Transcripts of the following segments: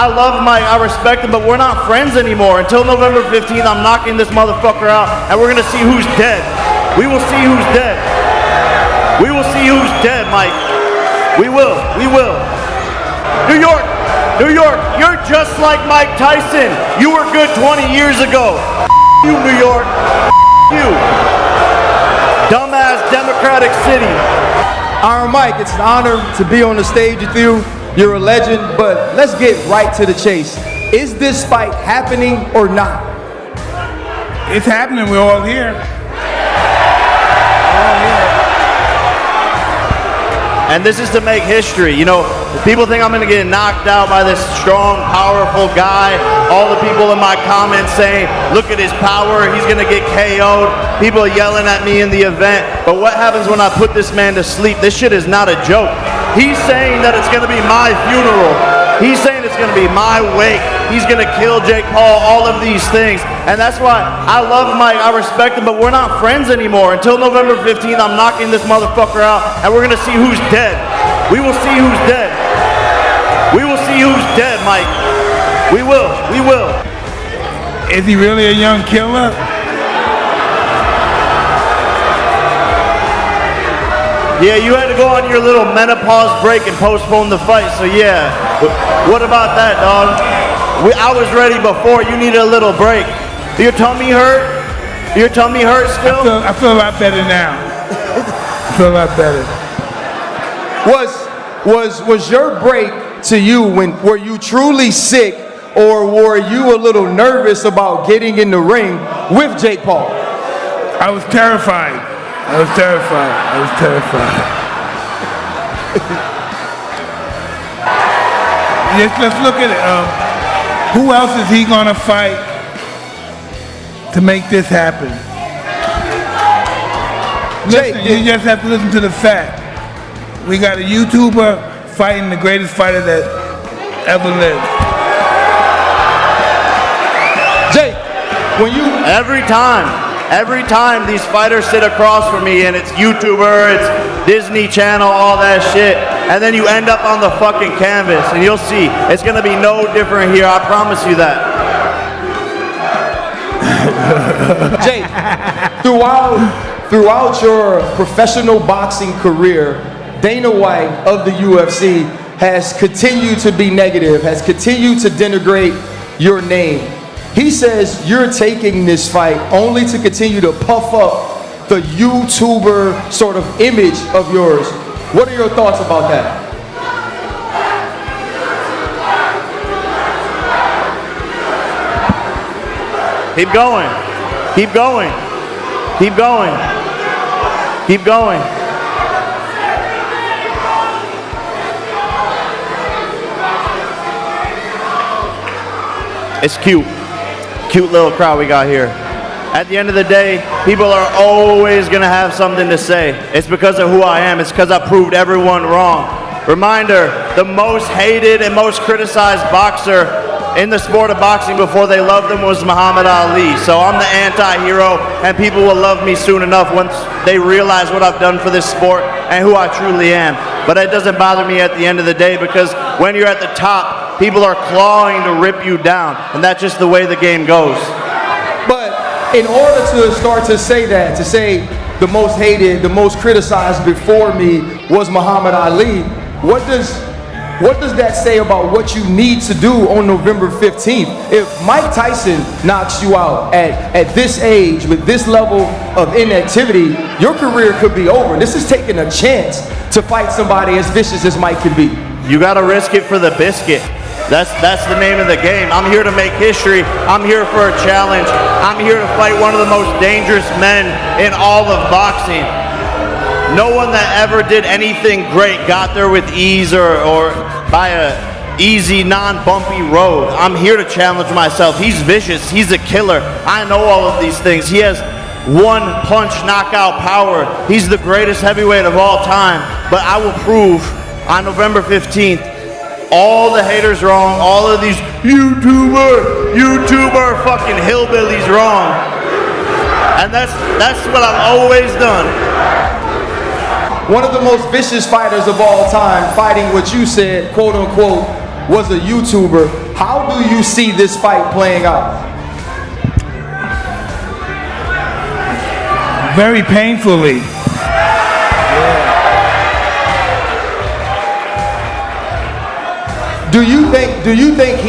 I love Mike, I respect him, but we're not friends anymore. Until November 15th, I'm knocking this motherfucker out, and we're gonna see who's dead. We will see who's dead. We will see who's dead, Mike. We will. New York, you're just like Mike Tyson. You were good 20 years ago. You, New York. You. Dumbass Democratic City. Iron Mike, it's an honor to be on the stage with you. You're a legend, but let's get right to the chase. Is this fight happening or not? It's happening, we're all here. And this is to make history. You know, people think I'm gonna get knocked out by this strong, powerful guy. All the people in my comments saying, look at his power, he's gonna get KO'd. People are yelling at me in the event. But what happens when I put this man to sleep? This shit is not a joke. He's saying that it's gonna be my funeral. He's saying it's gonna be my wake. He's gonna kill Jake Paul, all of these things. And that's why I love Mike, I respect him, but we're not friends anymore. Until November 15th, I'm knocking this motherfucker out, and we're gonna see who's dead. We will see who's dead. We will see who's dead, Mike. We will. Is he really a young killer? Yeah, you had to go on your little menopause break and postpone the fight, so yeah. What about that, dog? I was ready before, you needed a little break. Your tummy hurt? Your tummy hurt still? I feel a lot better now. I feel a lot better. Was your break to you were you truly sick, or were you a little nervous about getting in the ring with Jake Paul? I was terrified. Let's look at it. Who else is he gonna fight to make this happen? Listen, you just have to listen to the fact. We got a YouTuber fighting the greatest fighter that ever lived. Jake, when you Every time these fighters sit across from me and it's YouTuber, it's Disney Channel, all that shit, and then you end up on the fucking canvas, and you'll see, it's gonna be no different here, I promise you that. Jake, throughout your professional boxing career, Dana White of the UFC has continued to be negative, has continued to denigrate your name. He says you're taking this fight only to continue to puff up the YouTuber sort of image of yours. What are your thoughts about that? Keep going. Keep going. Keep going. Keep going. It's cute. Cute little crowd we got here. At the end of the day, people are always gonna have something to say. It's because of who I am. It's because I proved everyone wrong. Reminder, the most hated and most criticized boxer in the sport of boxing before they loved him was Muhammad Ali. So I'm the anti-hero, and people will love me soon enough once they realize what I've done for this sport and who I truly am. But it doesn't bother me at the end of the day, because when you're at the top, people are clawing to rip you down, and that's just the way the game goes. But in order to start to say that, to say the most hated, the most criticized before me was Muhammad Ali, what does that say about what you need to do on November 15th? If Mike Tyson knocks you out at this age, with this level of inactivity, your career could be over. This is taking a chance to fight somebody as vicious as Mike can be. You gotta risk it for the biscuit. That's the name of the game. I'm here to make history. I'm here for a challenge. I'm here to fight one of the most dangerous men in all of boxing. No one that ever did anything great got there with ease or by a easy, non-bumpy road. I'm here to challenge myself. He's vicious. He's a killer. I know all of these things. He has one punch knockout power. He's the greatest heavyweight of all time. But I will prove on November 15th, all the haters wrong, all of these YouTuber fucking hillbillies wrong. And that's what I've always done. One of the most vicious fighters of all time, fighting what you said, quote unquote, was a YouTuber. How do you see this fight playing out? Very painfully. Do you think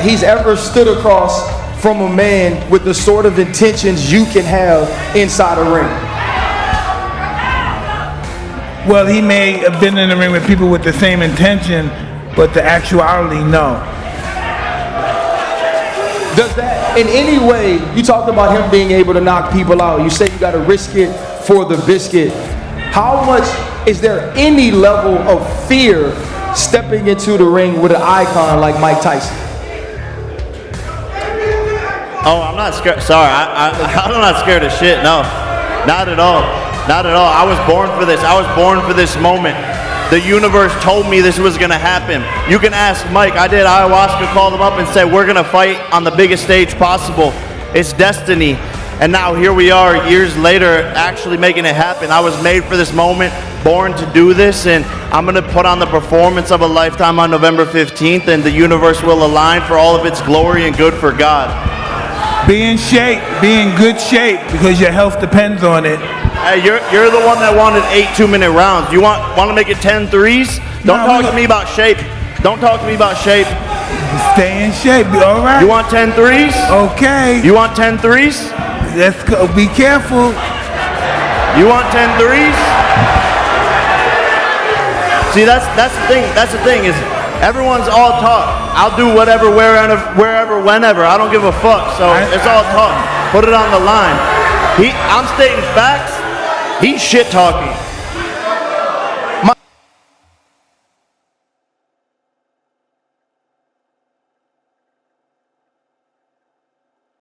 he's ever stood across from a man with the sort of intentions you can have inside a ring? Well, he may have been in the ring with people with the same intention, but the actuality, no. Does that in any way, you talked about him being able to knock people out. You say you got to risk it for the biscuit. How much, is there any level of fear stepping into the ring with an icon like Mike Tyson? Oh, I'm not scared. Sorry, I'm not scared of shit. No, not at all. Not at all. I was born for this. I was born for this moment. The universe told me this was gonna happen. You can ask Mike. I did ayahuasca, called him up and said, we're gonna fight on the biggest stage possible. It's destiny. And now here we are, years later, actually making it happen. I was made for this moment, born to do this, and I'm gonna put on the performance of a lifetime on November 15th, and the universe will align for all of its glory and good for God. Be in shape, be in good shape, because your health depends on it. Hey, you're the one that wanted 8 2-minute rounds. You want to make it 10 threes? Don't talk to me about shape. Don't talk to me about shape. Stay in shape, all right? You want 10 threes? Okay. You want 10 threes? Let's go. Be careful. You want 10 threes? See, that's the thing. That's the thing is everyone's all talk. I'll do whatever, wherever, whenever. I don't give a fuck. So it's all talk. Put it on the line. I'm stating facts. He's shit talking.